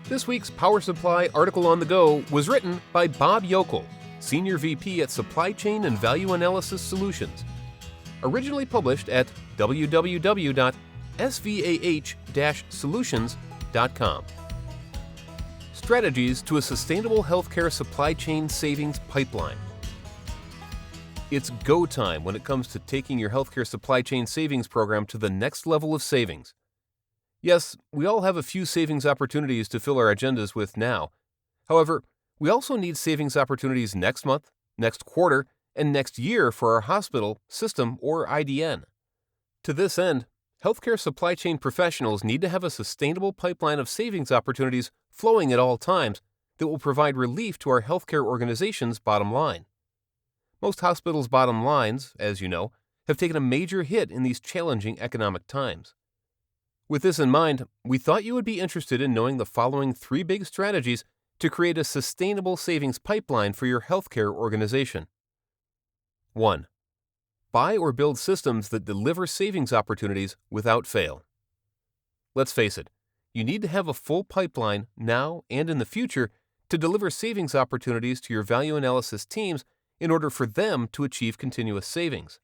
This week's Power Supply article on the go was written by Bob Yokl, Senior VP at Supply Chain and Value Analysis Solutions. Originally published at www.svah-solutions.com. Strategies to a Sustainable Healthcare Supply Chain Savings Pipeline. It's go time when it comes to taking your healthcare supply chain savings program to the next level of savings. Yes, we all have a few savings opportunities to fill our agendas with now. However, we also need savings opportunities next month, next quarter, and next year for our hospital, system, or IDN. To this end, healthcare supply chain professionals need to have a sustainable pipeline of savings opportunities flowing at all times that will provide relief to our healthcare organization's bottom line. Most hospitals' bottom lines, as you know, have taken a major hit in these challenging economic times. With this in mind, we thought you would be interested in knowing the following 3 big strategies to create a sustainable savings pipeline for your healthcare organization. 1. Buy or build systems that deliver savings opportunities without fail. Let's face it, you need to have a full pipeline now and in the future to deliver savings opportunities to your value analysis teams in order for them to achieve continuous savings.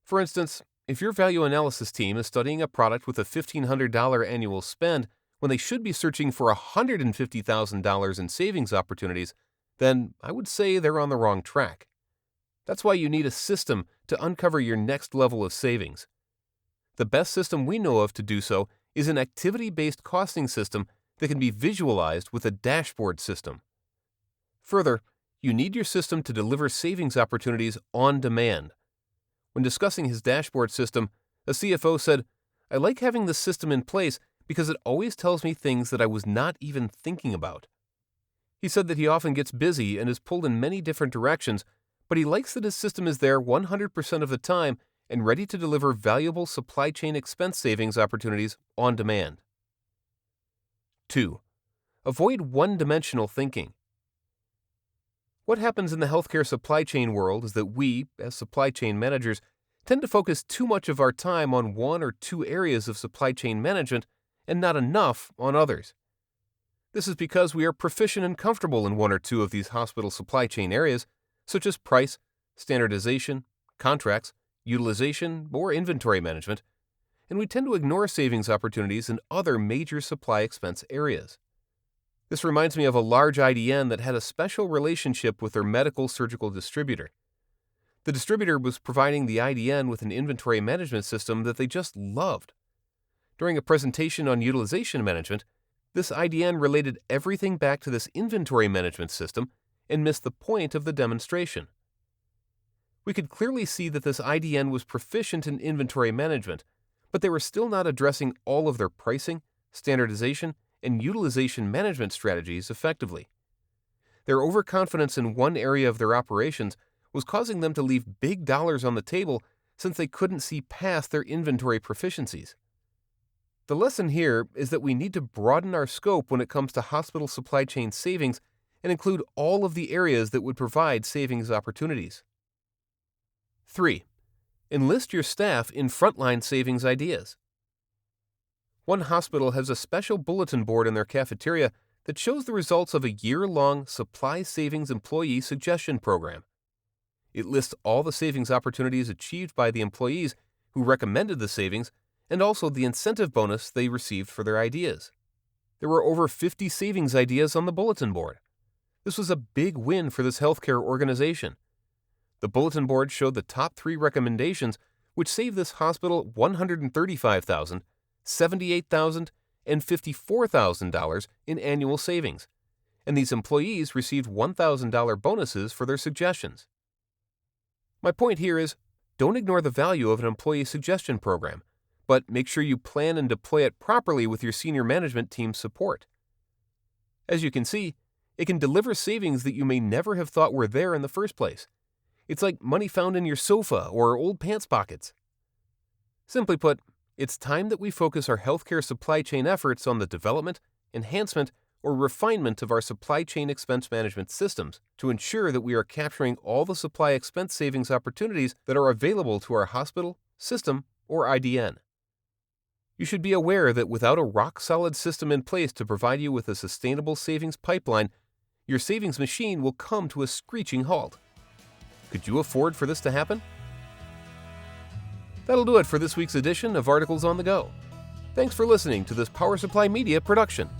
For instance, if your value analysis team is studying a product with a $1,500 annual spend when they should be searching for $150,000 in savings opportunities, then I would say they're on the wrong track. That's why you need a system to uncover your next level of savings. The best system we know of to do so is an activity-based costing system that can be visualized with a dashboard system. Further, you need your system to deliver savings opportunities on demand. When discussing his dashboard system, a CFO said, "I like having this system in place because it always tells me things that I was not even thinking about." He said that he often gets busy and is pulled in many different directions, but he likes that his system is there 100% of the time and ready to deliver valuable supply chain expense savings opportunities on demand. 2. Avoid one-dimensional thinking. What happens in the healthcare supply chain world is that we, as supply chain managers, tend to focus too much of our time on 1 or 2 areas of supply chain management and not enough on others. This is because we are proficient and comfortable in 1 or 2 of these hospital supply chain areas, such as price, standardization, contracts, utilization, or inventory management, and we tend to ignore savings opportunities in other major supply expense areas. This reminds me of a large IDN that had a special relationship with their medical surgical distributor. The distributor was providing the IDN with an inventory management system that they just loved. During a presentation on utilization management, this IDN related everything back to this inventory management system and missed the point of the demonstration. We could clearly see that this IDN was proficient in inventory management, but they were still not addressing all of their pricing, standardization, and utilization management strategies effectively. Their overconfidence in one area of their operations was causing them to leave big dollars on the table since they couldn't see past their inventory proficiencies. The lesson here is that we need to broaden our scope when it comes to hospital supply chain savings and include all of the areas that would provide savings opportunities. 3. Enlist your staff in frontline savings ideas. One hospital has a special bulletin board in their cafeteria that shows the results of a year-long supply savings employee suggestion program. It lists all the savings opportunities achieved by the employees who recommended the savings and also the incentive bonus they received for their ideas. There were over 50 savings ideas on the bulletin board. This was a big win for this healthcare organization. The bulletin board showed the top 3 recommendations, which saved this hospital $135,000, $78,000, and $54,000 in annual savings, and these employees received $1,000 bonuses for their suggestions. My point here is, don't ignore the value of an employee suggestion program, but make sure you plan and deploy it properly with your senior management team's support. As you can see, it can deliver savings that you may never have thought were there in the first place. It's like money found in your sofa or old pants pockets. Simply put, it's time that we focus our healthcare supply chain efforts on the development, enhancement, or refinement of our supply chain expense management systems to ensure that we are capturing all the supply expense savings opportunities that are available to our hospital, system, or IDN. You should be aware that without a rock-solid system in place to provide you with a sustainable savings pipeline, your savings machine will come to a screeching halt. Could you afford for this to happen? That'll do it for this week's edition of Articles on the Go. Thanks for listening to this Power Supply Media production.